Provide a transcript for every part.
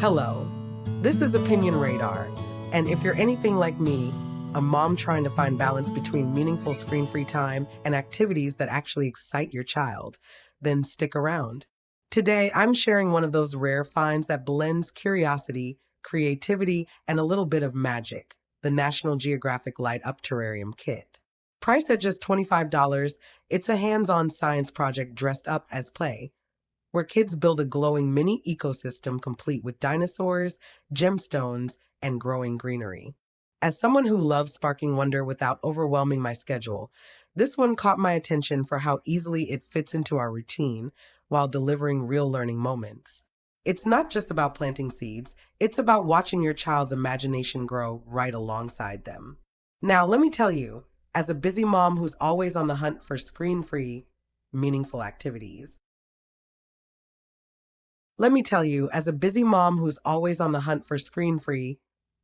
Hello, this is Opinion Radar, and if you're anything like me, a mom trying to find balance between meaningful screen-free time and activities that actually excite your child, then stick around. Today, I'm sharing one of those rare finds that blends curiosity, creativity, and a little bit of magic, the National Geographic Light Up Terrarium Kit. Priced at just $25, it's a hands-on science project dressed up as play, where kids build a glowing mini ecosystem complete with dinosaurs, gemstones, and growing greenery. As someone who loves sparking wonder without overwhelming my schedule, this one caught my attention for how easily it fits into our routine while delivering real learning moments. It's not just about planting seeds, it's about watching your child's imagination grow right alongside them. Now, let me tell you, as a busy mom who's always on the hunt for screen-free, meaningful activities, Let me tell you, as a busy mom who's always on the hunt for screen-free,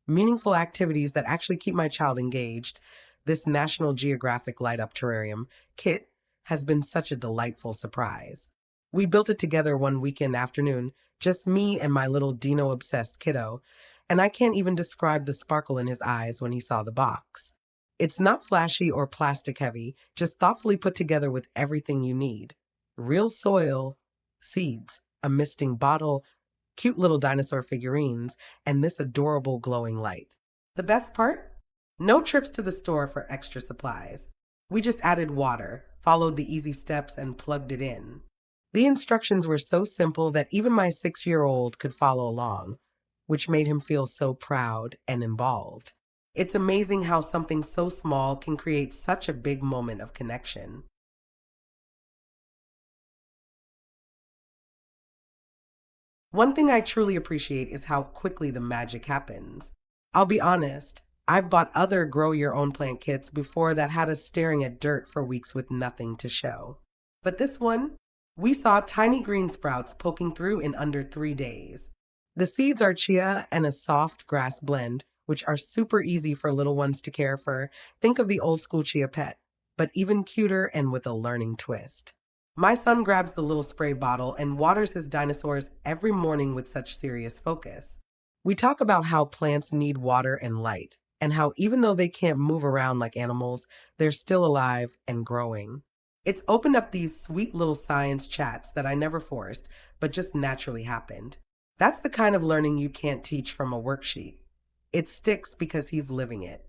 meaningful activities that actually keep my child engaged, this National Geographic Light Up Terrarium kit has been such a delightful surprise. We built it together one weekend afternoon, just me and my little dino-obsessed kiddo, and I can't even describe the sparkle in his eyes when he saw the box. It's not flashy or plastic heavy, just thoughtfully put together with everything you need. Real soil, seeds, a misting bottle, cute little dinosaur figurines, and this adorable glowing light. The best part? No trips to the store for extra supplies. We just added water, followed the easy steps, and plugged it in. The instructions were so simple that even my 6-year-old could follow along, which made him feel so proud and involved. It's amazing how something so small can create such a big moment of connection. One thing I truly appreciate is how quickly the magic happens. I'll be honest, I've bought other grow your own plant kits before that had us staring at dirt for weeks with nothing to show. But this one, we saw tiny green sprouts poking through in under 3 days. The seeds are chia and a soft grass blend, which are super easy for little ones to care for. Think of the old school chia pet, but even cuter and with a learning twist. My son grabs the little spray bottle and waters his dinosaurs every morning with such serious focus. We talk about how plants need water and light, and how even though they can't move around like animals, they're still alive and growing. It's opened up these sweet little science chats that I never forced, but just naturally happened. That's the kind of learning you can't teach from a worksheet. It sticks because he's living it.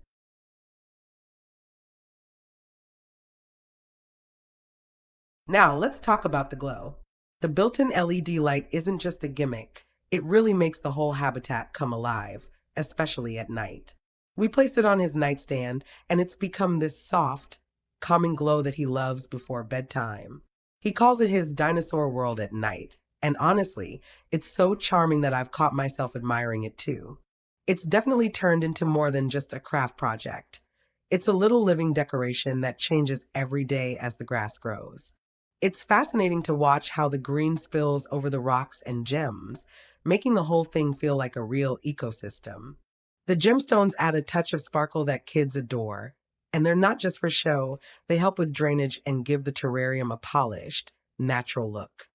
Now, let's talk about the glow. The built-in LED light isn't just a gimmick. It really makes the whole habitat come alive, especially at night. We placed it on his nightstand, and it's become this soft, calming glow that he loves before bedtime. He calls it his dinosaur world at night, and honestly, it's so charming that I've caught myself admiring it too. It's definitely turned into more than just a craft project. It's a little living decoration that changes every day as the grass grows. It's fascinating to watch how the green spills over the rocks and gems, making the whole thing feel like a real ecosystem. The gemstones add a touch of sparkle that kids adore, and they're not just for show, they help with drainage and give the terrarium a polished, natural look.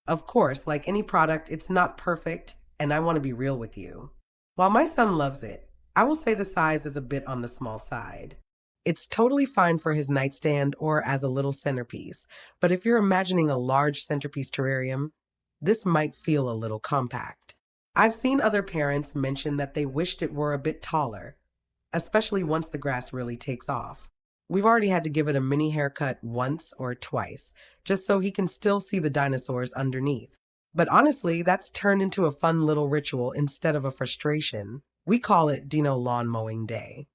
Of course, like any product, it's not perfect, and I want to be real with you. While my son loves it, I will say the size is a bit on the small side. It's totally fine for his nightstand or as a little centerpiece, but if you're imagining a large centerpiece terrarium, this might feel a little compact. I've seen other parents mention that they wished it were a bit taller, especially once the grass really takes off. We've already had to give it a mini haircut once or twice, just so he can still see the dinosaurs underneath. But honestly, that's turned into a fun little ritual instead of a frustration. We call it Dino Lawn Mowing Day.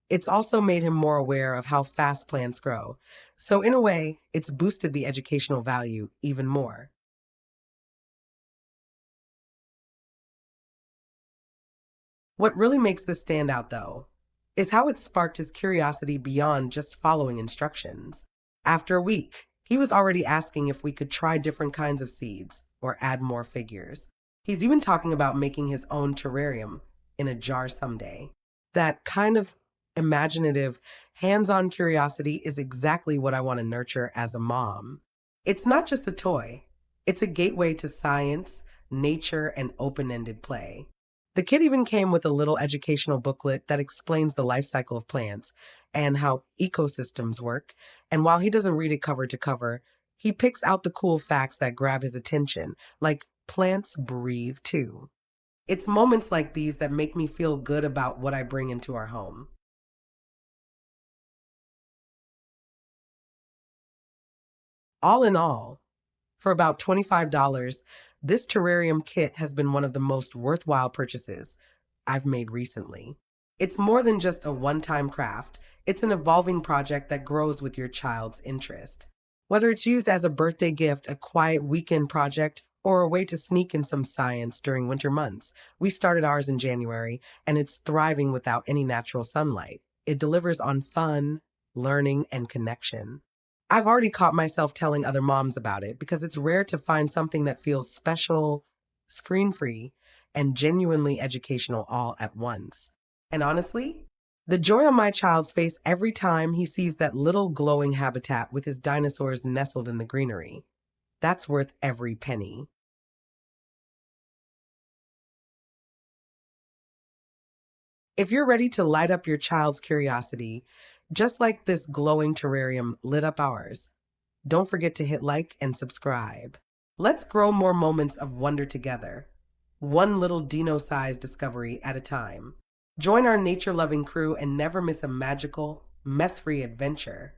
It's also made him more aware of how fast plants grow. So in a way, it's boosted the educational value even more. What really makes this stand out, though, is how it sparked his curiosity beyond just following instructions. After a week, he was already asking if we could try different kinds of seeds or add more figures. He's even talking about making his own terrarium in a jar someday. That kind of imaginative, hands-on curiosity is exactly what I want to nurture as a mom. It's not just a toy, it's a gateway to science, nature, and open ended play. The kit even came with a little educational booklet that explains the life cycle of plants and how ecosystems work. And while he doesn't read it cover to cover, he picks out the cool facts that grab his attention, like plants breathe too. It's moments like these that make me feel good about what I bring into our home. All in all, for about $25, this terrarium kit has been one of the most worthwhile purchases I've made recently. It's more than just a one time craft, it's an evolving project that grows with your child's interest. Whether it's used as a birthday gift, a quiet weekend project, or a way to sneak in some science during winter months, we started ours in January and it's thriving without any natural sunlight. It delivers on fun, learning, and connection. I've already caught myself telling other moms about it because it's rare to find something that feels special, screen free, and genuinely educational all at once. And honestly, the joy on my child's face every time he sees that little glowing habitat with his dinosaurs nestled in the greenery, that's worth every penny. If you're ready to light up your child's curiosity, just like this glowing terrarium lit up ours, don't forget to hit like and subscribe. Let's grow more moments of wonder together, one little dino sized discovery at a time. Join our nature loving crew and never miss a magical, mess free adventure.